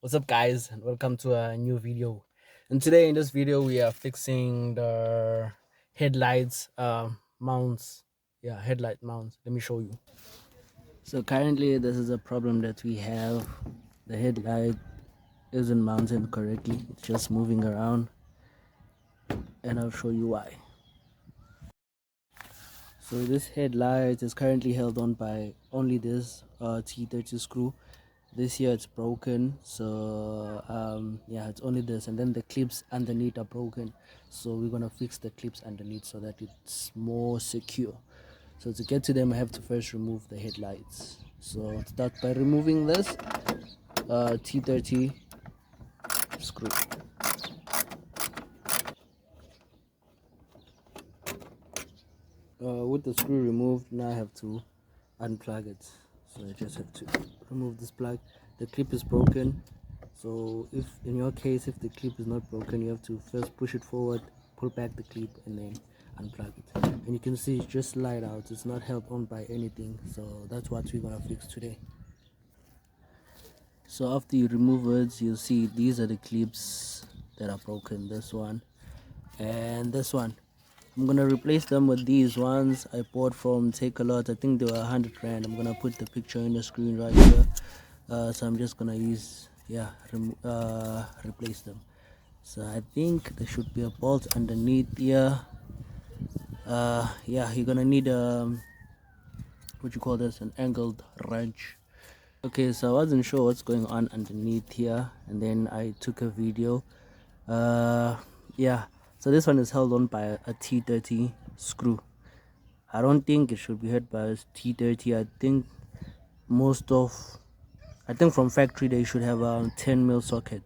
What's up, guys, and welcome to a new video. And today in this video we are fixing the headlights mounts. Yeah, headlight mounts. Let me show you. So currently this is a problem that we have. The headlight isn't mounted correctly. It's just moving around, and I'll show you why. So this headlight is currently held on by only this T30 screw. This here it's broken, so yeah, it's only this, and then the clips underneath are broken, so we're gonna fix the clips underneath so that it's more secure. So to get to them I have to first remove the headlights. So I'll start by removing this T30 screw. With the screw removed, now I have to unplug it. So I just have to remove this plug. The clip is broken, so if in your case if the clip is not broken, you have to first push it forward, pull back the clip, and then unplug it. And you can see it's just slide out, it's not held on by anything. So that's what we're gonna fix today. So after you remove it, you'll see these are the clips that are broken, this one and this one. I'm gonna replace them with these ones I bought from Take a Lot. I think they were 100 rand. I'm gonna put the picture in the screen right here. So I'm just gonna use replace them. So I think there should be a bolt underneath here. Yeah, you're gonna need what you call this, an angled wrench. Okay, so I wasn't sure what's going on underneath here, and then I took a video. Yeah, so this one is held on by a T30 screw. I don't think it should be held by a T30. I think from factory they should have a 10 mil socket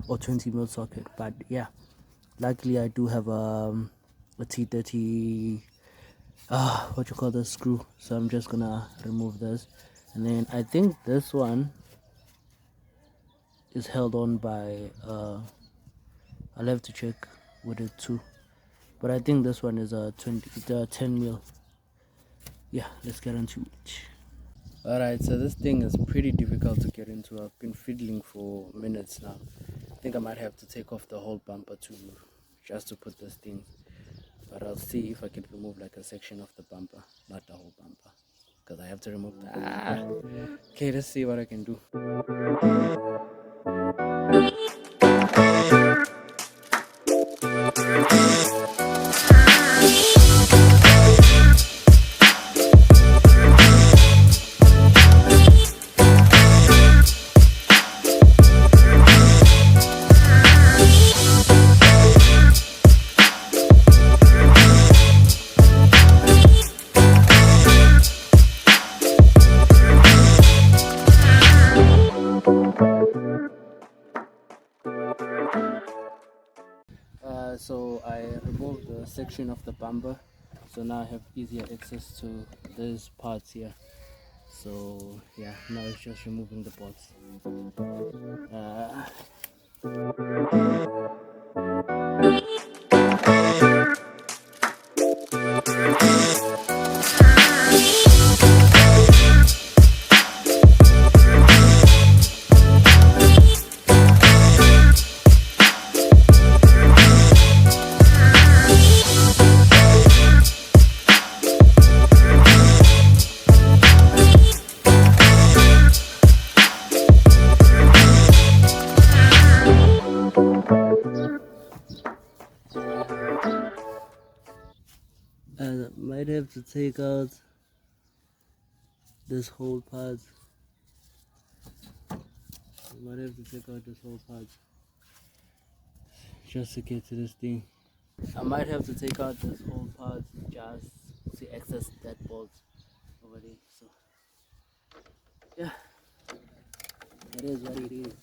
or 20 mil socket, but yeah, luckily I do have a T30 what you call this screw. So I'm just gonna remove this, and then I think this one is held on by I'll have to check with it too, but I think this one is a 10 mil. Yeah, let's get into it. Alright, so this thing is pretty difficult to get into. I've been fiddling for minutes now. I think I might have to take off the whole bumper too, just to put this thing. But I'll see if I can remove like a section of the bumper, not the whole bumper, because I have to remove the Okay, let's see what I can do. So I removed the section of the bumper, so now I have easier access to these parts here. So yeah, now it's just removing the bolts. And I might have to take out this whole part. Just to get to this thing. I might have to take out this whole part just to access that bolt over there. So yeah, it is what it is.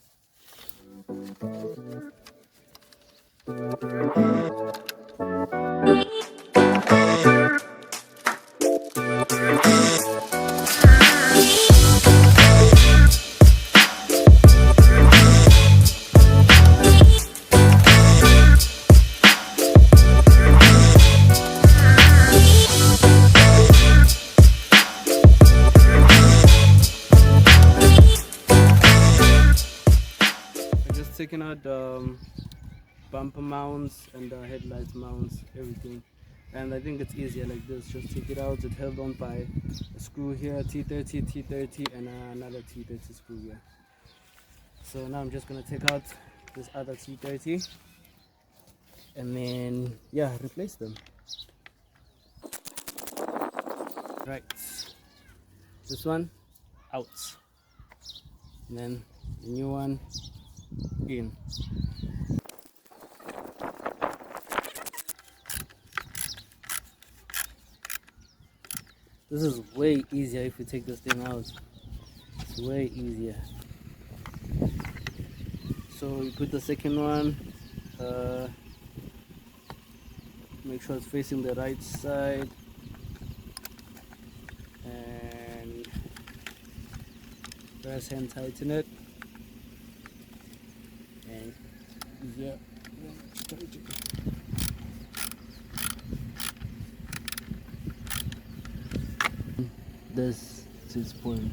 taking out bumper mounts and headlight mounts, everything. And I think it's easier like this. Just take it out. It's held on by a screw here, T30, T30, and another T30 screw here. So now I'm just gonna take out this other T30 and then yeah, replace them. Right, this one out, and then the new one in. This is way easier if you take this thing out. It's way easier. So you put the second one, make sure it's facing the right side, and press hand tighten it, and yeah. This is its point.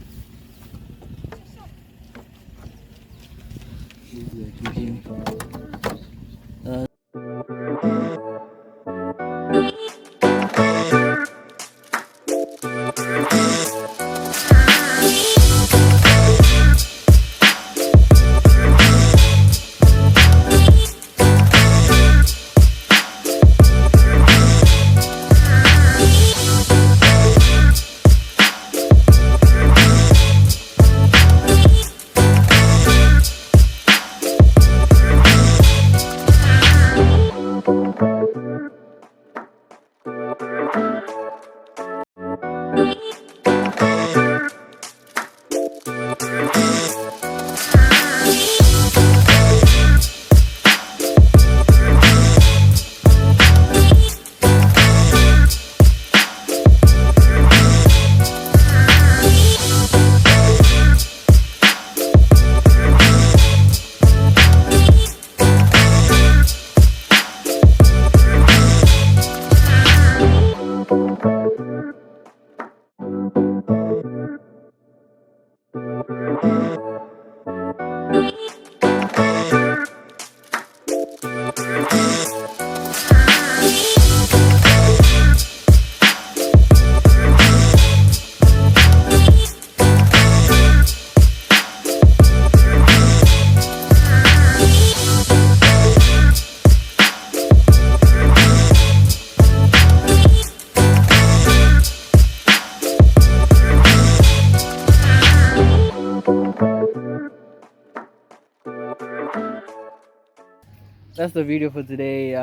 That's the video for today.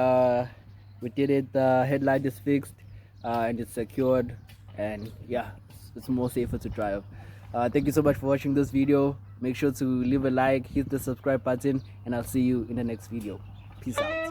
We did it. The headlight is fixed and it's secured, and yeah, it's more safer to drive. Thank you so much for watching this video. Make sure to leave a like, hit the subscribe button, and I'll see you in the next video. Peace out.